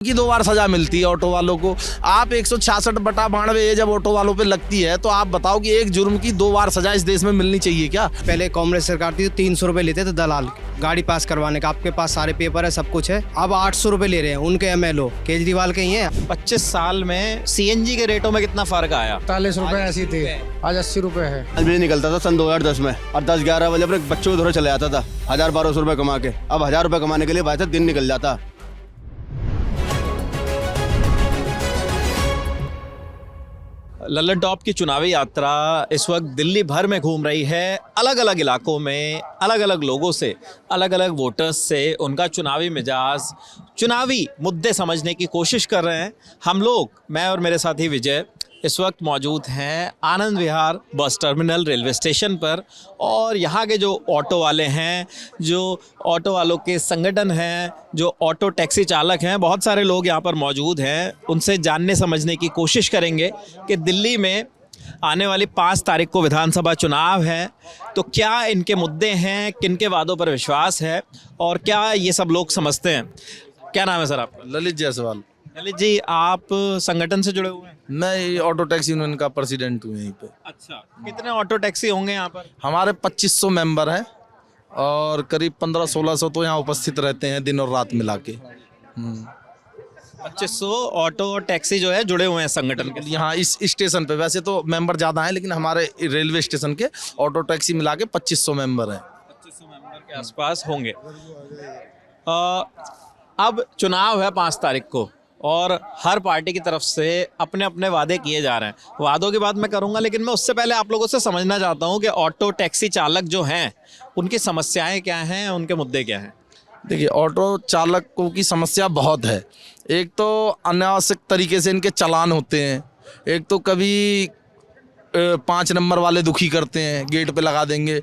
की 2 बार सजा मिलती है ऑटो वालों को। आप 166/92 जब ऑटो वालों पे लगती है तो आप बताओ कि एक जुर्म की 2 बार सजा इस देश में मिलनी चाहिए क्या? पहले कांग्रेस सरकार थी तो 300 रुपए लेते थे दलाल गाड़ी पास करवाने का। आपके पास सारे पेपर है, सब कुछ है। अब 800 रुपए ले रहे हैं उनके एमएलओ केजरीवाल के ही हैं। 25 साल में सीएनजी के रेटों में कितना फर्क आया? 40 रुपए ऐसी थी, आज 80 रुपए है। आज भी निकलता था सन 2010 में और 10-11 बजे अपने बच्चों को धोरे चले जाता था 1000-1200 रुपए कमा के। अब 1000 रुपए कमाने के लिए भाई साहब दिन निकल जाता। लल्लन टॉप की चुनावी यात्रा इस वक्त दिल्ली भर में घूम रही है। अलग अलग इलाकों में अलग अलग लोगों से, अलग अलग वोटर्स से उनका चुनावी मिजाज, चुनावी मुद्दे समझने की कोशिश कर रहे हैं। हम लोग, मैं और मेरे साथी विजय, इस वक्त मौजूद हैं Anand Vihar bus terminal railway station पर। और यहाँ के जो ऑटो वाले हैं, जो ऑटो वालों के संगठन हैं, जो ऑटो टैक्सी चालक हैं, बहुत सारे लोग यहाँ पर मौजूद हैं। उनसे जानने समझने की कोशिश करेंगे कि दिल्ली में आने वाली 5 तारीख को विधानसभा चुनाव है, तो क्या इनके मुद्दे हैं, किनके वादों पर विश्वास है और क्या ये सब लोग समझते हैं। क्या नाम है सर आपका? ललित जायसवाल। ललित जी, आप संगठन से जुड़े हुए हैं? मैं ऑटो टैक्सी यूनियन का प्रेसिडेंट हूँ यहीं पे। अच्छा, कितने ऑटो टैक्सी होंगे यहाँ पर? हमारे 2500 मेंबर हैं और करीब 1500-1600 तो यहाँ उपस्थित रहते हैं दिन और रात मिला के। 2500 ऑटो टैक्सी जो है जुड़े हुए हैं संगठन के लिए। यहाँ इस स्टेशन पे वैसे तो मेंबर ज़्यादा हैं, लेकिन हमारे रेलवे स्टेशन के ऑटो टैक्सी मिला के 2500 मेंबर हैं। 2500 मेंबर के आसपास होंगे। अब चुनाव है 5 तारीख को और हर पार्टी की तरफ से अपने अपने वादे किए जा रहे हैं। वादों की बात मैं करूंगा, लेकिन मैं उससे पहले आप लोगों से समझना चाहता हूं कि ऑटो टैक्सी चालक जो हैं उनकी समस्याएं क्या हैं, उनके मुद्दे क्या हैं। देखिए, ऑटो चालकों की समस्या बहुत है। एक तो अनावश्यक तरीके से इनके चालान होते हैं। एक तो कभी 5 नंबर वाले दुखी करते हैं, गेट पे लगा देंगे।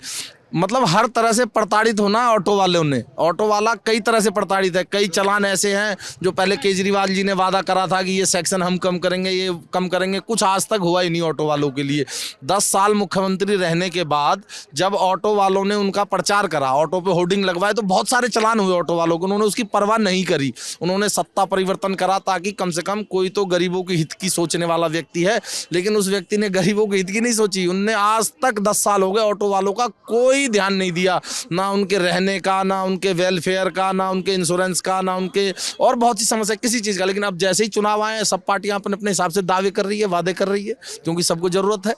मतलब हर तरह से प्रताड़ित होना ऑटो वालों ने। ऑटो वाला कई तरह से प्रताड़ित है। कई चालान ऐसे हैं जो पहले केजरीवाल जी ने वादा करा था कि ये सेक्शन हम कम करेंगे, ये कम करेंगे, कुछ आज तक हुआ ही नहीं ऑटो वालों के लिए। 10 साल मुख्यमंत्री रहने के बाद जब ऑटो वालों ने उनका प्रचार करा, ऑटो पे होर्डिंग लगवाए, तो बहुत सारे चालान हुए ऑटो वालों को। उन्होंने उसकी परवाह नहीं करी। उन्होंने सत्ता परिवर्तन करा ताकि कम से कम कोई तो गरीबों के हित की सोचने वाला व्यक्ति है, लेकिन उस व्यक्ति ने गरीबों के हित की नहीं सोची। उनने आज तक 10 साल हो गए ऑटो वालों का कोई ध्यान नहीं दिया, ना उनके रहने का, ना उनके वेलफेयर का, ना उनके इंश्योरेंस का, ना उनके और बहुत सी समस्या किसी चीज़ का। लेकिन अब जैसे ही चुनाव आए, सब पार्टियां अपने अपने हिसाब से दावे कर रही है, वादे कर रही है, क्योंकि सबको ज़रूरत है।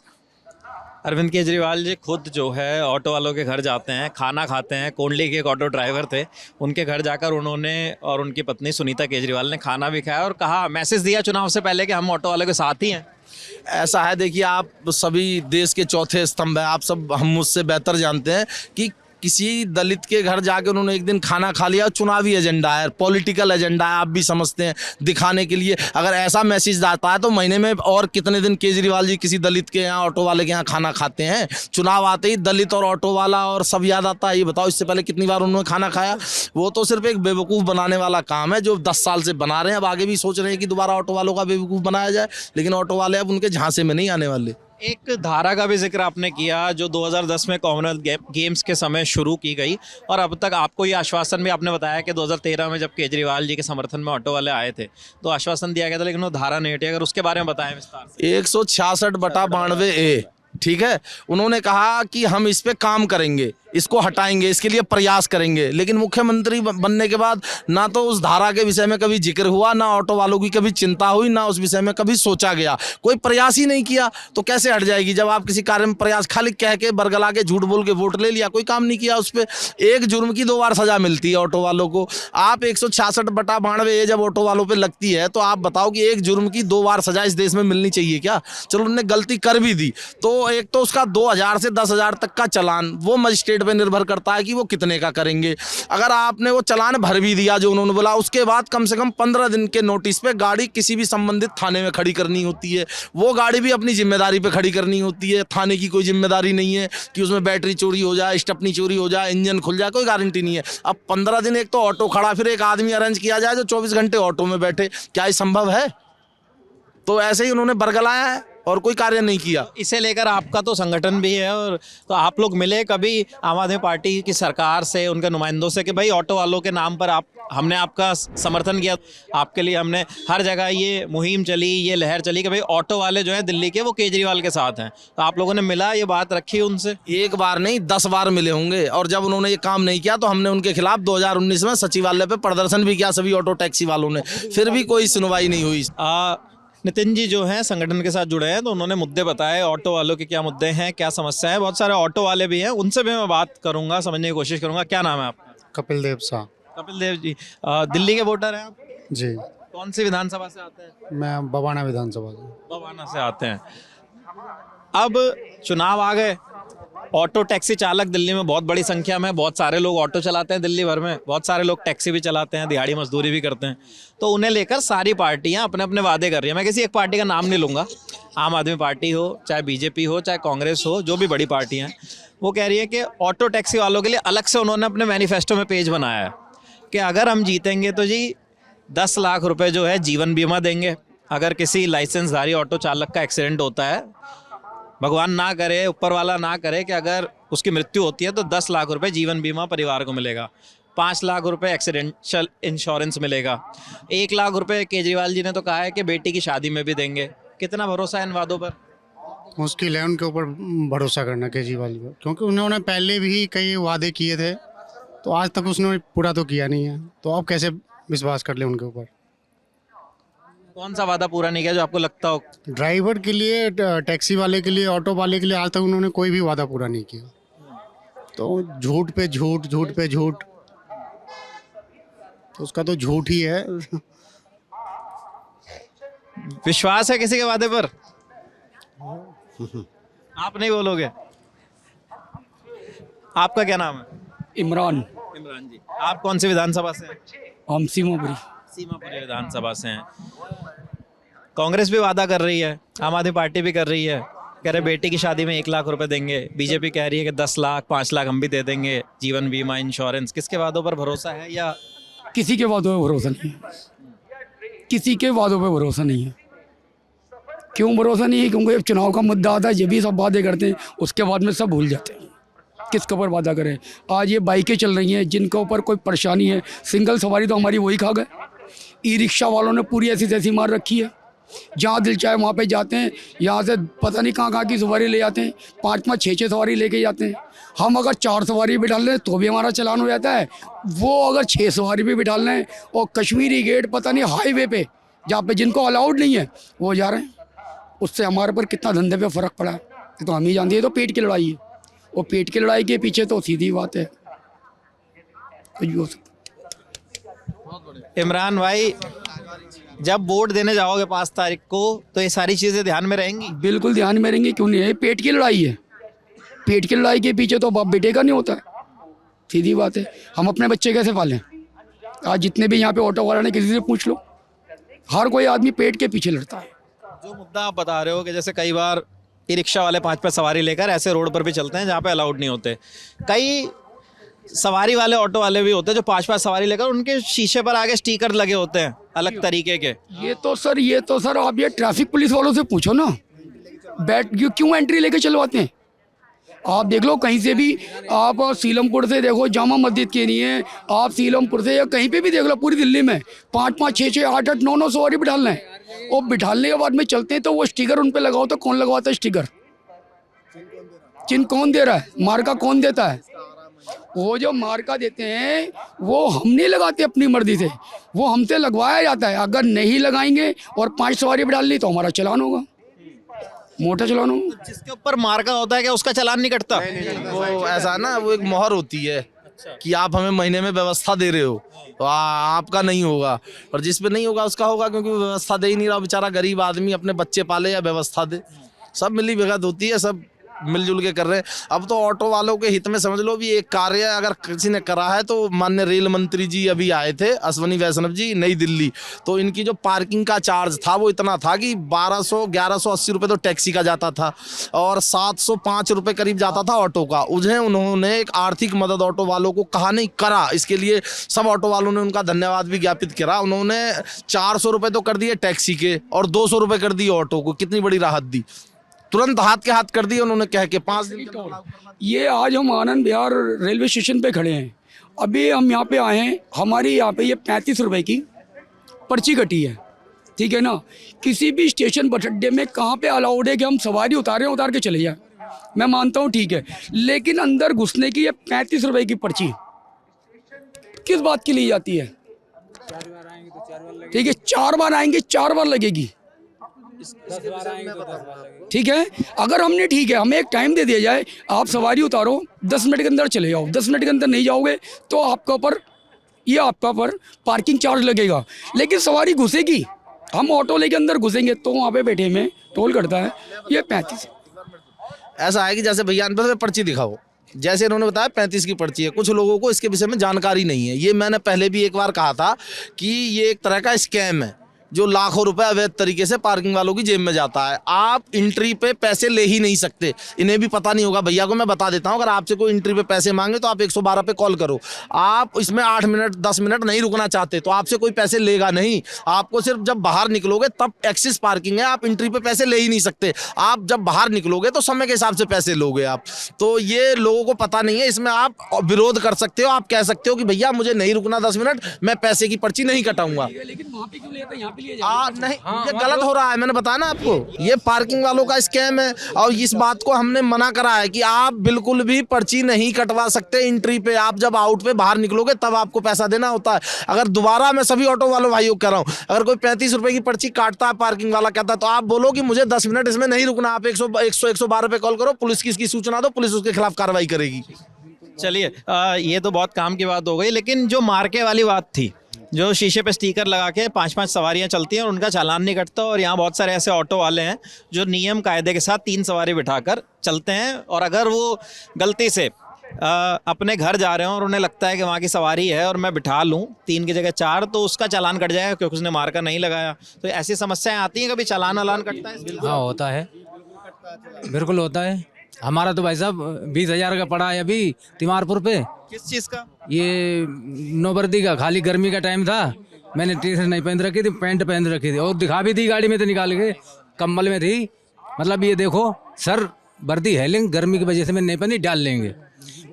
अरविंद केजरीवाल जी खुद जो है ऑटो वालों के घर जाते हैं, खाना खाते हैं। कोंडली के एक ऑटो ड्राइवर थे, उनके घर जाकर उन्होंने और उनकी पत्नी सुनीता केजरीवाल ने खाना भी खाया और कहा, मैसेज दिया चुनाव से पहले कि हम ऑटो वालों के साथ ही हैं। ऐसा है, देखिए, आप सभी देश के चौथे स्तंभ हैं। आप सब, हम मुझसे बेहतर जानते हैं कि किसी दलित के घर जाके उन्होंने एक दिन खाना खा लिया। चुनावी एजेंडा है, पॉलिटिकल एजेंडा है, आप भी समझते हैं, दिखाने के लिए। अगर ऐसा मैसेज आता है तो महीने में और कितने दिन केजरीवाल जी किसी दलित के यहाँ, ऑटो वाले के यहाँ खाना खाते हैं? चुनाव आते ही दलित और ऑटो वाला और सब याद आता है। ये बताओ, इससे पहले कितनी बार उन्होंने खाना खाया? वो तो सिर्फ एक बेवकूफ़ बनाने वाला काम है जो 10 साल से बना रहे हैं। अब आगे भी सोच रहे हैं कि दोबारा ऑटो वालों का बेवकूफ़ बनाया जाए, लेकिन ऑटो वाले अब उनके झांसे में नहीं आने वाले। एक धारा का भी जिक्र आपने किया जो 2010 में कॉमनवेल्थ गेम्स के समय शुरू की गई और अब तक आपको ये आश्वासन भी आपने बताया कि 2013 में जब केजरीवाल जी के समर्थन में ऑटो वाले आए थे तो आश्वासन दिया गया था, लेकिन वो धारा नहीं हटी। अगर उसके बारे में बताएं विस्तार से। 166/92A, ठीक है। उन्होंने कहा कि हम इस पे काम करेंगे, इसको हटाएंगे, इसके लिए प्रयास करेंगे। लेकिन मुख्यमंत्री बनने के बाद ना तो उस धारा के विषय में कभी जिक्र हुआ, ना ऑटो वालों की कभी चिंता हुई, ना उस विषय में कभी सोचा गया। कोई प्रयास ही नहीं किया तो कैसे हट जाएगी? जब आप किसी कार्य में प्रयास, खाली कह के, बरगला के, झूठ बोल के वोट ले लिया, कोई काम नहीं किया उस पर। एक जुर्म की 2 बार सजा मिलती है ऑटो वालों को। आप 166/92 जब ऑटो वालों पर लगती है तो आप बताओ कि एक जुर्म की 2 बार सजा इस देश में मिलनी चाहिए क्या? चलो, उन्होंने गलती कर भी दी तो एक तो उसका 2000 से 10,000 तक का चालान, वो मजिस्ट्रेट पे निर्भर करता है कि वो कितने का करेंगे। अगर आपने वो चालान भर भी दिया जो उन्होंने बोला, उसके बाद कम से कम 15 दिन के नोटिस पे गाड़ी किसी भी संबंधित थाने में खड़ी करनी होती है। वो गाड़ी भी अपनी जिम्मेदारी पे खड़ी करनी होती है। थाने की कोई जिम्मेदारी नहीं है कि उसमें बैटरी चोरी हो जाए, स्टेपनी चोरी हो जाए, इंजन खुल जाए, कोई गारंटी नहीं है। अब 15 दिन एक तो ऑटो खड़ा, फिर एक आदमी अरेंज किया जाए जो 24 घंटे ऑटो में बैठे, क्या ये संभव है? तो ऐसे ही उन्होंने बरगलाया है। और कोई कार्य नहीं किया। इसे लेकर आपका तो संगठन भी है, और तो आप लोग मिले कभी आम आदमी पार्टी की सरकार से, उनके नुमाइंदों से, कि भाई ऑटो वालों के नाम पर हमने आपका समर्थन किया, आपके लिए हमने हर जगह ये मुहिम चली, ये लहर चली कि भाई ऑटो वाले जो हैं दिल्ली के वो केजरीवाल के साथ हैं, तो आप लोगों ने मिला, ये बात रखी उनसे? एक बार नहीं 10 बार मिले होंगे, और जब उन्होंने ये काम नहीं किया तो हमने उनके खिलाफ 2019 में सचिवालय पे प्रदर्शन भी किया, सभी ऑटो टैक्सी वालों ने, फिर भी कोई सुनवाई नहीं हुई। नितिन जी जो हैं संगठन के साथ जुड़े हैं, तो उन्होंने मुद्दे बताए ऑटो वालों के, क्या मुद्दे हैं, क्या समस्या है। बहुत सारे ऑटो वाले भी हैं, उनसे भी मैं बात करूंगा, समझने की कोशिश करूंगा। क्या नाम है आपका? कपिल देव शाह। कपिल देव जी, दिल्ली के वोटर हैं आप? जी, कौन सी विधानसभा से आते हैं? मैं बवाना विधानसभा से। बवाना से आते हैं। अब चुनाव आ गए, ऑटो टैक्सी चालक दिल्ली में बहुत बड़ी संख्या में, बहुत सारे लोग ऑटो चलाते हैं दिल्ली भर में, बहुत सारे लोग टैक्सी भी चलाते हैं, दिहाड़ी मजदूरी भी करते हैं, तो उन्हें लेकर सारी पार्टियां अपने अपने वादे कर रही हैं। मैं किसी एक पार्टी का नाम नहीं लूँगा, आम आदमी पार्टी हो, चाहे बीजेपी हो, चाहे कांग्रेस हो, जो भी बड़ी पार्टियाँ हैं, वो कह रही है कि ऑटो टैक्सी वालों के लिए अलग से उन्होंने अपने मैनिफेस्टो में पेज बनाया है कि अगर हम जीतेंगे तो जी 10 लाख रुपए जो है जीवन बीमा देंगे। अगर किसी लाइसेंसधारी ऑटो चालक का एक्सीडेंट होता है, भगवान ना करे, ऊपर वाला ना करे, कि अगर उसकी मृत्यु होती है तो 10 लाख रुपए जीवन बीमा परिवार को मिलेगा, 5 लाख रुपए एक्सीडेंशियल इंश्योरेंस मिलेगा, 1 लाख रुपए केजरीवाल जी ने तो कहा है कि बेटी की शादी में भी देंगे। कितना भरोसा है इन वादों पर? मुश्किल है उनके ऊपर भरोसा करना केजरीवाल पर, क्योंकि उन्होंने पहले भी कई वादे किए थे, तो आज तक उसने पूरा तो किया नहीं है, तो अब कैसे विश्वास कर ले उनके ऊपर? कौन सा वादा पूरा नहीं किया जो आपको लगता हो? ड्राइवर के लिए, टैक्सी वाले के लिए, ऑटो वाले के लिए आज तक उन्होंने कोई भी वादा पूरा नहीं किया, तो झूठ पे झूठ, झूठ पे झूठ, तो उसका तो झूठ ही है। विश्वास है किसी के वादे पर? आप नहीं बोलोगे? आपका क्या नाम है? इमरान। इमरान जी, आप कौन सी विधानसभा से हैं? हम सीमापुरी। सीमापुरी विधानसभा से हैं। कांग्रेस भी वादा कर रही है, आम आदमी पार्टी भी कर रही है, कह रहे बेटी की शादी में 1 लाख रुपए देंगे, बीजेपी कह रही है कि 10 लाख 5 लाख हम भी दे देंगे, जीवन बीमा इंश्योरेंस। किसके वादों पर भरोसा है? या किसी के वादों पे भरोसा नहीं है, किसी के वादों पे भरोसा नहीं है। क्यों भरोसा नहीं है? क्योंकि चुनाव का मुद्दा आता है, ये भी सब वादे करते हैं, उसके बाद में सब भूल जाते हैं किसके ऊपर वादा करें। आज ये बाइकें चल रही हैं जिनके ऊपर कोई परेशानी है, सिंगल सवारी तो हमारी वही खा गए। ई रिक्शा वालों ने पूरी ऐसी तैसी मार रखी है, जहाँ दिल चाहे वहाँ पे जाते हैं, यहाँ से पता नहीं कहाँ की सवारी ले जाते हैं, 5-5 6-6 सवारी लेके जाते हैं। हम अगर 4 सवारी बिठा लें तो भी हमारा चालान हो जाता है, वो अगर 6 सवारी भी बिठा लें, और कश्मीरी गेट पता नहीं हाईवे पे जहाँ पे जिनको अलाउड नहीं है वो जा रहे हैं, उससे हमारे पर कितना धंधे पे फ़र्क पड़ा है ये तो हम ही जानते हैं। तो पेट की लड़ाई है, और पेट की लड़ाई के पीछे तो सीधी बात है कुछ भी हो सकता। इमरान भाई, जब वोट देने जाओगे 5 तारीख को, तो ये सारी चीजें ध्यान में रहेंगी? बिल्कुल ध्यान में रहेंगे, क्यों नहीं है? पेट की लड़ाई है, पेट की लड़ाई के पीछे तो बाप बेटे का नहीं होता है, सीधी बात है। हम अपने बच्चे कैसे पालें? आज जितने भी यहाँ पे ऑटो वाले ने, किसी से पूछ लो, हर कोई आदमी पेट के पीछे लड़ता है। जो मुद्दा आप बता रहे हो कि जैसे कई बार ई रिक्शा वाले 5-5 सवारी लेकर ऐसे रोड पर भी चलते हैं जहाँ पे अलाउड नहीं होते, कई सवारी वाले ऑटो वाले भी होते हैं जो 5-5 सवारी लेकर, उनके शीशे पर आगे स्टिकर लगे होते हैं अलग तरीके के। ये तो सर आप ये ट्रैफिक पुलिस वालों से पूछो ना, क्यों एंट्री लेके चलवाते हैं? आप देख लो कहीं से भी, आप सीलमपुर से देखो, जामा मस्जिद के नहीं है, आप सीलमपुर से या कहीं पे भी देख लो, पूरी दिल्ली में 5-5 6-6 8-8 9-9 सवारी बिठालना है, और बिठालने के बाद में चलते हैं तो वो स्टिकर उन पे लगाओ, तो कौन लगवाता है स्टिकर? चिन्ह कौन दे रहा है? मार्का कौन देता है? वो जो मार्का देते हैं वो हम नहीं लगाते अपनी मर्जी से, वो हमसे लगवाया जाता है। अगर नहीं लगाएंगे और 5 सवारी बिठा ली तो हमारा चालान होगा, मोटा चालान होगा। जिसके ऊपर मार्का होता है क्या उसका चालान नहीं कटता? वो ऐसा ना, वो एक मोहर होती है कि आप हमें महीने में व्यवस्था दे रहे हो, तो आपका नहीं होगा, और जिस पे नहीं होगा उसका होगा, क्योंकि वो व्यवस्था दे ही नहीं रहा बेचारा गरीब आदमी, अपने बच्चे पाले या व्यवस्था दे, सब मिली भगत होती है, सब मिलजुल के कर रहे हैं। अब तो ऑटो वालों के हित में समझ लो भी एक कार्य अगर किसी ने करा है तो माननीय रेल मंत्री जी अभी आए थे, अश्वनी वैष्णव जी, नई दिल्ली। तो इनकी जो पार्किंग का चार्ज था वो इतना था कि 1180 रुपये तो टैक्सी का जाता था और 705 रुपये करीब जाता था ऑटो का। उन्हें उन्होंने एक आर्थिक मदद ऑटो वालों को कहा नहीं करा, इसके लिए सब ऑटो वालों ने उनका धन्यवाद भी ज्ञापित करा। उन्होंने 400 रुपये तो कर दिए टैक्सी के और 200 रुपये कर दिए ऑटो को। कितनी बड़ी राहत दी, तुरंत हाथ के हाथ कर दिए उन्होंने, कह के 5 दिन का। ये आज हम आनंद विहार रेलवे स्टेशन पे खड़े हैं, अभी हम यहाँ पे आए हैं। हमारी यहाँ पे ये 35 रुपए की पर्ची कटी है, ठीक है ना। किसी भी स्टेशन बस अड्डे में कहाँ पे अलाउड है कि हम सवारी उतार के चले जाएं? मैं मानता हूँ ठीक है, लेकिन अंदर घुसने की ये 35 रुपए की पर्ची किस बात की ली जाती है? ठीक है, 4 बार आएंगे 4 बार लगेगी, ठीक है। अगर हमने ठीक है हमें एक टाइम दे दिया जाए, आप सवारी उतारो 10 मिनट के अंदर चले जाओ, 10 मिनट के अंदर नहीं जाओगे तो आपका पर पार्किंग चार्ज लगेगा। लेकिन सवारी घुसेगी, हम ऑटो लेके अंदर घुसेंगे तो वहाँ पे बैठे में टोल कटता है ये 35। ऐसा है कि जैसे भैया इन पर पर्ची दिखाओ, जैसे इन्होंने बताया 35 की पर्ची है। कुछ लोगों को इसके विषय में जानकारी नहीं है। ये मैंने पहले भी एक बार कहा था कि ये एक तरह का स्कैम है जो लाखों रुपए अवैध तरीके से पार्किंग वालों की जेब में जाता है। आप एंट्री पे पैसे ले ही नहीं सकते, इन्हें भी पता नहीं होगा। भैया को मैं बता देता हूं, अगर आपसे कोई एंट्री पे पैसे मांगे तो आप 112 पे कॉल करो। आप इसमें 8 मिनट 10 मिनट नहीं रुकना चाहते तो आपसे कोई पैसे लेगा नहीं। आपको सिर्फ जब बाहर निकलोगे तब एक्सिस पार्किंग है, आप एंट्री पे पैसे ले ही नहीं सकते। आप जब बाहर निकलोगे तो समय के हिसाब से पैसे लोगे आप। तो ये लोगों को पता नहीं है, इसमें आप विरोध कर सकते हो, आप कह सकते हो कि भैया मुझे नहीं रुकना 10 मिनट, मैं पैसे की पर्ची नहीं कटाऊंगा। लेकिन वहाँ पे क्यों लेते हैं, यहाँ पे लिए नहीं, ये गलत हो रहा है। मैंने बताया ना आपको, ये पार्किंग वालों का स्कैम है और इस बात को हमने मना करा है कि आप बिल्कुल भी पर्ची नहीं कटवा सकते एंट्री पे। आप जब आउट पे बाहर निकलोगे तब आपको पैसा देना होता है। अगर दोबारा मैं सभी ऑटो वालों भाइयों को कह रहा हूँ, अगर कोई 35 रुपए की पर्ची काटता है पार्किंग वाला कहता है तो आप बोलो कि मुझे 10 मिनट इसमें नहीं रुकना, आप 112 पे कॉल करो, पुलिस की इसकी सूचना दो, पुलिस उसके खिलाफ कार्रवाई करेगी। चलिए ये तो बहुत काम की बात हो गई, लेकिन जो मार्के वाली बात थी, जो शीशे पे स्टिकर लगा के 5-5 सवारियां चलती हैं और उनका चालान नहीं कटता, और यहाँ बहुत सारे ऐसे ऑटो वाले हैं जो नियम कायदे के साथ 3 सवारी बिठाकर चलते हैं, और अगर वो गलती से अपने घर जा रहे हो और उन्हें लगता है कि वहाँ की सवारी है और मैं बिठा लूँ 3 की जगह 4, तो उसका चालान कट जाएगा क्योंकि उसने मार्का नहीं लगाया। तो ऐसी समस्याएं आती हैं, कभी चालान वालान कटता है? हाँ होता है, बिल्कुल होता है। हमारा तो भाई साहब 20,000 का पड़ा है अभी तिमारपुर पे। किस चीज़ का? ये नौवर्दी का, खाली गर्मी का टाइम था, मैंने टी शर्ट नहीं पहन रखी थी, पैंट पहन रखी थी और दिखा भी दी गाड़ी में, तो निकाल के कम्बल में थी। मतलब ये देखो सर, वर्दी है लेकिन गर्मी की वजह से मैं नहीं पहनी, डाल लेंगे।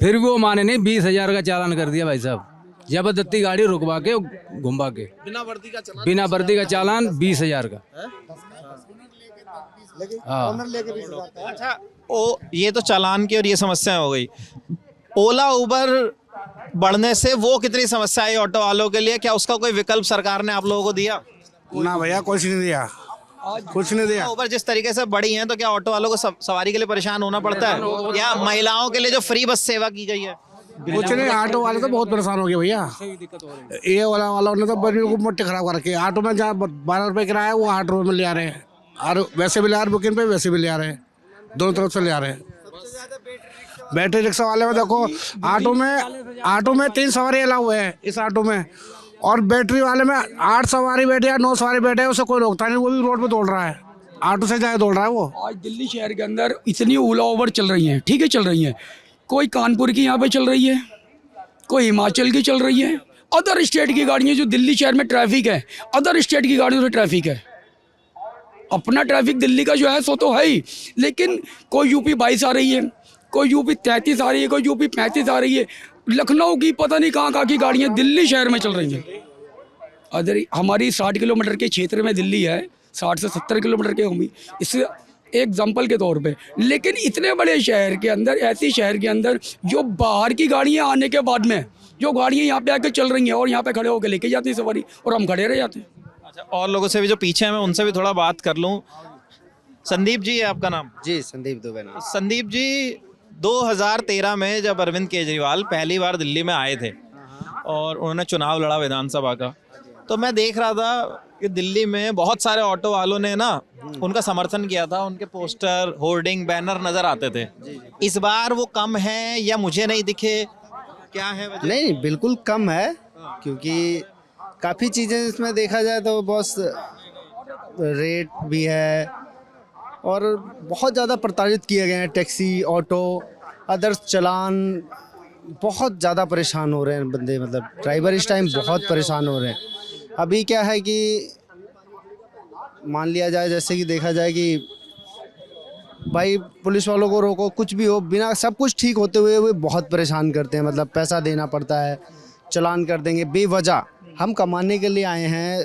फिर वो माने नहीं, 20,000 का चालान कर दिया भाई साहब, जबरदस्ती गाड़ी रुकवा के घुमा के, बिना वर्दी का चालान 20,000 का। हाँ अच्छा, ये तो चालान की और ये समस्या हो गई। ओला उबर बढ़ने से वो कितनी समस्या है ऑटो वालों के लिए? क्या उसका कोई विकल्प सरकार ने आप लोगों को दिया? ना भैया कुछ नहीं दिया, कुछ नहीं दिया। उबर जिस तरीके से बढ़ी है तो क्या ऑटो वालों को सवारी के लिए परेशान होना पड़ता है? या महिलाओं के लिए जो फ्री बस सेवा की गई है? कुछ नहीं, ऑटो वाले तो बहुत परेशान हो गए भैया। ये ओला वालों ने तो बड़ी को मोटे खराब कर रखे। ऑटो में जहाँ 12 रुपये किराया है वो 8 रुपये में ले आ रहे हैं, और वैसे भी ले आ रहे, बुकिंग पे वैसे भी ले आ रहे हैं, दोनों तरफ से ले आ रहे हैं। बैटरी रिक्शा वाले में देखो, ऑटो में 3 सवारी अलाउ है इस ऑटो में, और बैटरी वाले में 8 सवारी बैठे या 9 सवारी बैठे, उसे कोई रोकता नहीं, वो भी रोड पे दौड़ रहा है, ऑटो से ज़्यादा दौड़ रहा है वो। आज दिल्ली शहर के अंदर इतनी ओला उबर चल रही हैं, ठीक है चल रही हैं, कोई कानपुर की यहाँ पे चल रही है, कोई हिमाचल की चल रही है, अदर स्टेट की गाड़ियाँ, जो दिल्ली शहर में ट्रैफिक है अदर स्टेट की गाड़ियों से ट्रैफिक है। अपना ट्रैफिक दिल्ली का जो है सो तो है ही, लेकिन कोई यूपी 22 आ रही है, कोई यूपी 33 आ रही है, कोई यूपी 35 आ रही है। लखनऊ की पता नहीं कहाँ की गाड़ियाँ दिल्ली शहर में चल रही हैं। अदर हमारी 60 किलोमीटर के क्षेत्र में दिल्ली है, 60 से 70 किलोमीटर के होंगी, इससे एग्जाम्पल के तौर पे। लेकिन इतने बड़े शहर के अंदर, ऐसी शहर के अंदर जो बाहर की गाड़ियाँ आने के बाद में जो गाड़ियाँ यहाँ पे आके चल रही हैं और यहाँ पे खड़े होकर लेके जाती हैं सवारी, और हम खड़े रह जाते हैं। अच्छा, और लोगों से भी जो पीछे हैं मैं उनसे भी थोड़ा बात कर लूँ। संदीप जी है आपका नाम? जी संदीप दुबे नाम। संदीप जी, 2013 में जब अरविंद केजरीवाल पहली बार दिल्ली में आए थे और उन्होंने चुनाव लड़ा विधानसभा का, तो मैं देख रहा था कि दिल्ली में बहुत सारे ऑटो वालों ने ना उनका समर्थन किया था, उनके पोस्टर, होर्डिंग, बैनर नजर आते थे। इस बार वो कम है या मुझे नहीं दिखे, क्या है वजह? नहीं बिल्कुल कम है, क्योंकि काफ़ी चीज़ें इसमें देखा जाए तो बहुत रेट भी है और बहुत ज़्यादा प्रताड़ित किए गए हैं। टैक्सी, ऑटो, अदर्स चालान, बहुत ज़्यादा परेशान हो रहे हैं बंदे, मतलब ड्राइवर इस टाइम बहुत परेशान हो रहे हैं। अभी क्या है कि मान लिया जाए, जैसे कि देखा जाए कि भाई पुलिस वालों को रोको, कुछ भी हो, बिना सब कुछ ठीक होते हुए वे बहुत परेशान करते हैं। मतलब पैसा देना पड़ता है, चालान कर देंगे बेवजह। हम कमाने के लिए आए हैं,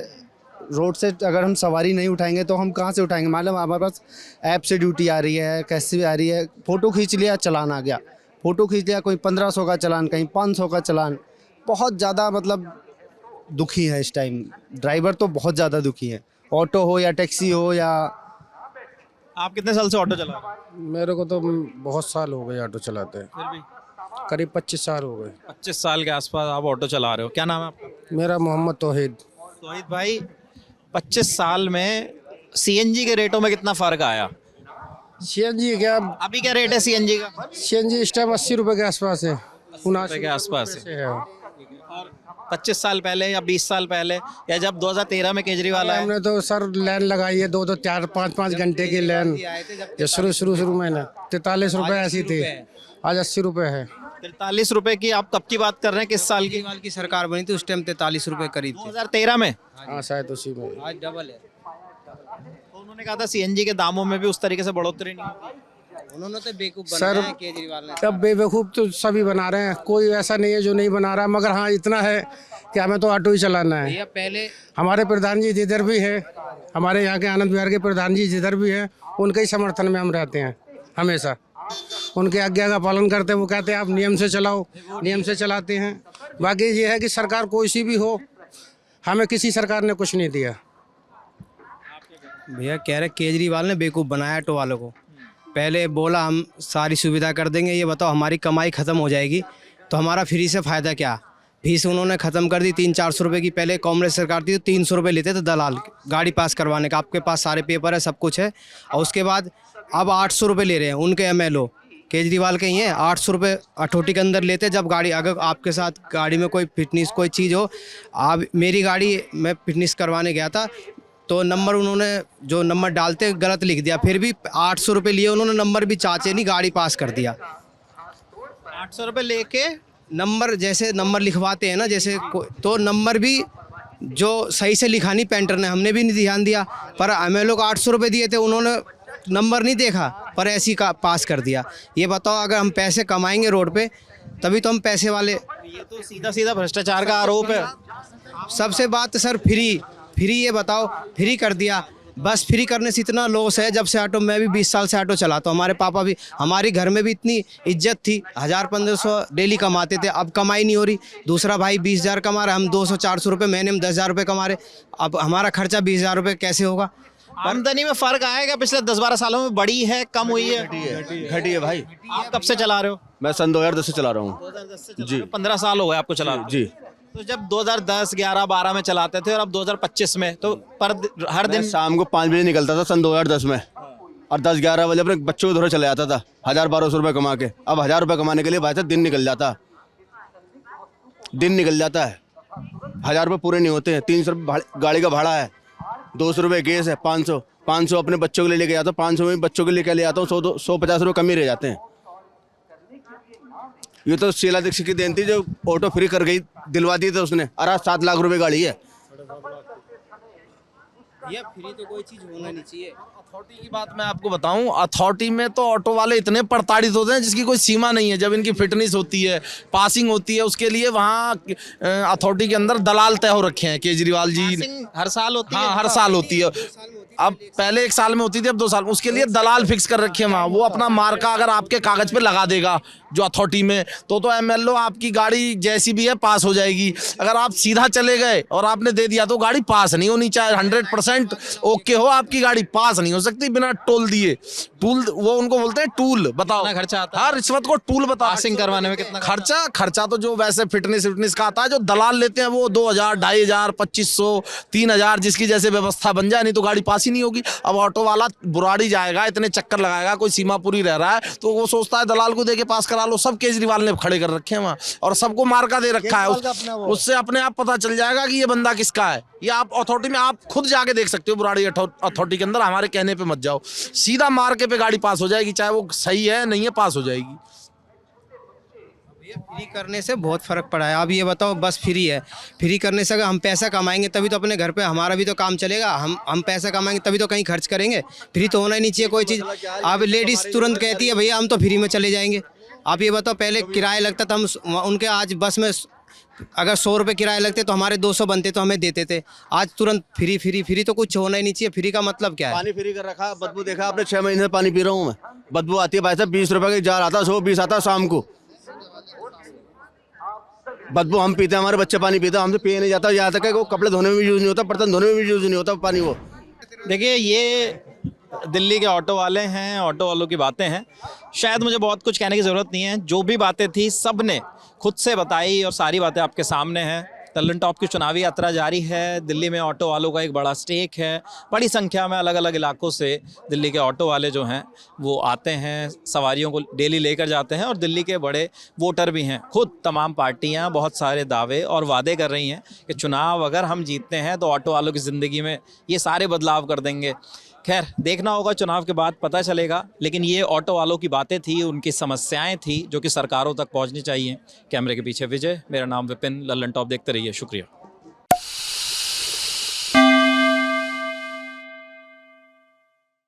रोड से अगर हम सवारी नहीं उठाएंगे तो हम कहाँ से उठाएंगे? मालूम हमारे पास ऐप से ड्यूटी आ रही है, कैसे भी आ रही है, फ़ोटो खींच लिया चालान आ गया, फ़ोटो खींच लिया, कोई 1500 का चालान, कहीं 500 का चालान। बहुत ज़्यादा मतलब दुखी है इस टाइम, ड्राइवर तो बहुत ज़्यादा दुखी है, ऑटो हो या टैक्सी हो या। आप कितने साल से ऑटो चला रहे हैं? मेरे को तो बहुत साल हो गए ऑटो चलाते हैं, फिर भी करीब 25 साल हो गए। 25 साल के आसपास आप ऑटो चला रहे हो। क्या नाम है आपका? मेरा मोहम्मद तौहीद। तौहीद भाई, 25 साल में सीएनजी के रेटों में कितना फर्क आया? सीएनजी क्या, अभी क्या रेट है सीएनजी का? सीएनजी इस टाइम 80 रुपये के आसपास है, 79 के आसपास है। है। 25 साल पहले या 20 साल पहले या जब 2013 में केजरीवाल आए? हमने तो सर लाइन लगाई है, 2-2, 4-5 घंटे की लाइन। ये शुरू में ना 43 रुपये ऐसी थी, आज 80 रुपये है। 43 रुपए की आप कब की बात कर रहे हैं? किस साल की? केजरीवाल की सरकार बनी थी उस टाइम 43 रुपये करीब थे। 2013 में? हाँ शायद उसी में। आज डबल है। तो उन्होंने कहा था सीएनजी के दामों में भी उस तरीके से बढ़ोतरी नहीं होगी। उन्होंने तो बेवकूफ सर, बनाया है केजरीवाल ने। अब बेवकूफ़ तो सभी बना रहे हैं, कोई ऐसा नहीं है जो नहीं बना रहा, मगर हाँ इतना है कि हमें तो ऑटो ही चलाना है। भैया पहले हमारे प्रधान जी जिधर भी है, हमारे यहाँ के आनंद विहार के प्रधान जी जिधर भी है, उनके ही समर्थन में हम रहते हैं हमेशा। उनके आज्ञा का पालन करते हैं। वो कहते हैं आप नियम से चलाओ, नियम से चलाते हैं। बाकी ये है कि सरकार कोई सी भी हो, हमें किसी सरकार ने कुछ नहीं दिया। भैया कह रहे केजरीवाल ने बेवकूफ़ बनाया ऑटो वालों को। पहले बोला हम सारी सुविधा कर देंगे, ये बताओ हमारी कमाई ख़त्म हो जाएगी तो हमारा फ्री से फ़ायदा क्या? फीस उन्होंने ख़त्म कर दी 300-400 रुपये की। पहले कांग्रेस सरकार थी तो 300 रुपये लेते थे दलाल गाड़ी पास करवाने का, आपके पास सारे पेपर है, सब कुछ है। और उसके बाद अब 800 रुपये ले रहे हैं उनके एमएलओ, केजरीवाल के ही हैं। 800 रुपये अठोटी के अंदर लेते जब गाड़ी, अगर आपके साथ गाड़ी में कोई फिटनेस कोई चीज़ हो। आप मेरी गाड़ी मैं फिटनेस करवाने गया था तो नंबर उन्होंने जो नंबर डालते गलत लिख दिया, फिर भी 800 रुपये लिए उन्होंने, नंबर भी चाचे नहीं, गाड़ी पास कर दिया। 800 रुपये लेके नंबर जैसे नंबर लिखवाते हैं ना, जैसे तो नंबर भी जो सही से लिखा नहीं पेंटर ने, हमने भी नहीं ध्यान दिया, पर एमएलओ को 800 रुपये दिए थे, उन्होंने नंबर नहीं देखा पर ऐसी का पास कर दिया। ये बताओ अगर हम पैसे कमाएंगे रोड पे तभी तो हम पैसे वाले। ये तो सीधा सीधा भ्रष्टाचार का आरोप है। सबसे बात सर फ्री ये बताओ, फ्री कर दिया, बस फ्री करने से इतना लॉस है। जब से ऑटो, मैं भी 20 साल से ऑटो चलाता हूँ, हमारे पापा भी, हमारे घर में भी इतनी इज्जत थी, 1000-1500 डेली कमाते थे, अब कमाई नहीं हो रही। दूसरा भाई 20,000 कमा रहा है, हम 200-400 रुपये महीने में 10,000 रुपये कमा रहे, अब हमारा खर्चा 20,000 रुपये कैसे होगा? आमदनी में फर्क आएगा? पिछले 10-12 सालों में बढ़ी है, कम हुई है? घटी है भाई। आप कब से चला रहे हो? मैं सन 2010 से चला रहा हूँ। 2010 से जी। 15 साल हो गए आपको चला रहे? जी। तो जब 2010, 11, 12 में चलाते थे और अब 2025 में, तो हर मैं दिन शाम को 5 बजे निकलता था सन 2010 में, और 10-11 बजे अपने बच्चों को धोरे चले जाता था 1000-1200 रुपये कमा के। अब 1000 रुपये कमाने के लिए भाई साहब दिन निकल जाता है। 1000 रुपये पूरे नहीं होते हैं। 300 रुपये गाड़ी का भाड़ा है, 200 रुपये गैस है, 500 अपने बच्चों के लिए लेके जाता हूँ, 500 में बच्चों के लिए ले आता हूँ, 150 रुपये कम ही रह जाते हैं। ये तो शीला दीक्षित की देन थी जो ऑटो फ्री कर गई, दिलवा दी थे उसने, और आज 7 लाख रुपए गाड़ी है। ये फ्री तो कोई चीज़ होना नहीं चाहिए। अथॉरिटी की बात मैं आपको बताऊं, अथॉरिटी में तो ऑटो वाले इतने प्रताड़ित होते हैं जिसकी कोई सीमा नहीं है। जब इनकी फिटनेस होती है, पासिंग होती है, उसके लिए वहाँ अथॉरिटी के अंदर दलाल तय हो रखे हैं। केजरीवाल जी हर साल होती है? हाँ, हर साल होती है। अब पहले 1 साल में होती थी, अब 2 साल। उसके लिए दलाल फिक्स कर रखे हैं वहाँ, वो अपना मार्का अगर आपके कागज पे लगा देगा जो अथॉरिटी में, तो MLO आपकी गाड़ी जैसी भी है पास हो जाएगी। अगर आप सीधा चले गए और आपने दे दिया तो गाड़ी पास नहीं होनी, चाहे 100% ओके हो, आपकी गाड़ी पास नहीं हो सकती बिना टोल दिए। टूल वो उनको बोलते हैं टूल। बताओ कितना खर्चा आता है? हाँ, रिश्वत को टूल बता। पासिंग करवाने में कितना खर्चा तो जो वैसे फिटनेस का आता है, जो दलाल लेते हैं वो 2000, 2500, 2500, 3000, जिसकी जैसे व्यवस्था बन जाए, नहीं तो गाड़ी पास ही नहीं होगी। अब ऑटो वाला बुराड़ी जाएगा, इतने चक्कर लगाएगा, कोई सीमापुरी रह रहा है तो वो सोचता है दलाल को देके पास करा लो। सब केजरीवाल ने खड़े कर रखे हैं वहाँ और सबको मार्का दे रखा है। उससे अपने आप पता चल जाएगा कि ये बंदा किसका है। ये आप अथॉरिटी में आप खुद जाके देख सकते हो, बुराड़ी अथॉरिटी के अंदर। हमारे कहने पे मत जाओ, सीधा मार्के पे गाड़ी पास हो जाएगी, चाहे वो सही है नहीं है, पास हो जाएगी। फ्री करने से बहुत फ़र्क पड़ा है। आप ये बताओ, बस फ्री है, फ्री करने से अगर हम पैसा कमाएंगे तभी तो अपने घर पे हमारा भी तो काम चलेगा। हम पैसा कमाएंगे तभी तो कहीं खर्च करेंगे। फ्री तो होना ही नहीं चाहिए कोई चीज़। अब लेडीज़ तुरंत कहती है भैया हम तो फ्री में चले जाएंगे। आप ये बताओ, पहले किराया लगता था, हम उनके आज बस में अगर 100 रुपये किराया लगते तो हमारे 200 बनते तो हमें देते थे। आज तुरंत फ्री तो कुछ होना ही नहीं चाहिए। फ्री का मतलब क्या है? पानी फ्री कर रखा, बदबू देखा आपने? 6 महीने से पानी पी रहा हूँ मैं, बदबू आती है भाई साहब। 20 रुपये का जार आता है, 120 आता है शाम को। बदबू हम पीते हैं, हमारे बच्चे पानी पीते हैं, हमसे पिए नहीं जाता। यहाँ तक है वो कपड़े धोने में भी यूज़ नहीं होता, बर्तन धोने में भी यूज़ नहीं होता पानी। वो देखिए, ये दिल्ली के ऑटो वाले हैं, ऑटो वालों की बातें हैं। शायद मुझे बहुत कुछ कहने की ज़रूरत नहीं है, जो भी बातें थी सब ने खुद से बताई और सारी बातें आपके सामने हैं। लल्लन टॉप की चुनावी यात्रा जारी है। दिल्ली में ऑटो वालों का एक बड़ा स्टेक है। बड़ी संख्या में अलग अलग इलाकों से दिल्ली के ऑटो वाले जो हैं वो आते हैं, सवारियों को डेली लेकर जाते हैं और दिल्ली के बड़े वोटर भी हैं। खुद तमाम पार्टियां बहुत सारे दावे और वादे कर रही हैं कि चुनाव अगर हम जीतते हैं तो ऑटो वालों की ज़िंदगी में ये सारे बदलाव कर देंगे। खैर, देखना होगा, चुनाव के बाद पता चलेगा। लेकिन ये ऑटो वालों की बातें थी, उनकी समस्याएं थी जो कि सरकारों तक पहुंचनी चाहिए। कैमरे के पीछे विजय, मेरा नाम विपिन। लल्लन टॉप देखते रहिए। शुक्रिया।